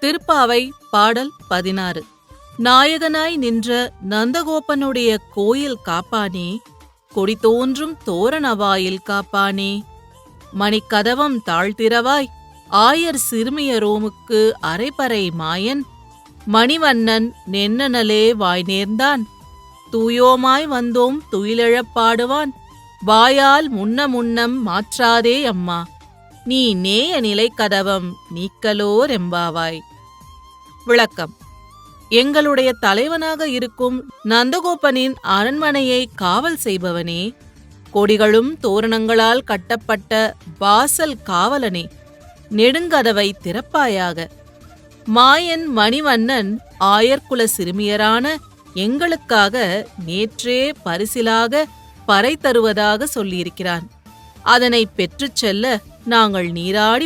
திருப்பாவை பாடல் 16. நாயகனாய் நின்ற நந்தகோபனுடைய கோயில் காப்பானே, கொடி தோன்றும் தோரணவாயில் காப்பானே, மணிக்கதவம் தாழ்த்திரவாய் ஆயர் சிறுமியரோமுக்கு அரைபறை மாயன், மணிவண்ணன் நென்னலே வாய் நேர்ந்தான், தூயோமாய் வந்தோம் துயிலெழப் பாடுவான், வாயால் முன்னம் மாற்றாதே அம்மா, நீ நேய நிலைக்கதவம் நீக்கலோர் எம்பாவாய். விளக்கம். எங்களுடைய தலைவனாக இருக்கும் நந்தகோபனின் அரண்மனையை காவல் செய்பவனே, கொடிகளும் தோரணங்களால் கட்டப்பட்ட வாசல் காவலனே, நெடுங்கதவை திறப்பாயாக. மாயன் மணிவண்ணன் ஆயர்குல சிறுமியரான எங்களுக்காக நேற்றே பரிசிலாக பறை தருவதாக சொல்லியிருக்கிறான். அதனை பெற்றுச் செல்ல நாங்கள் நீராடி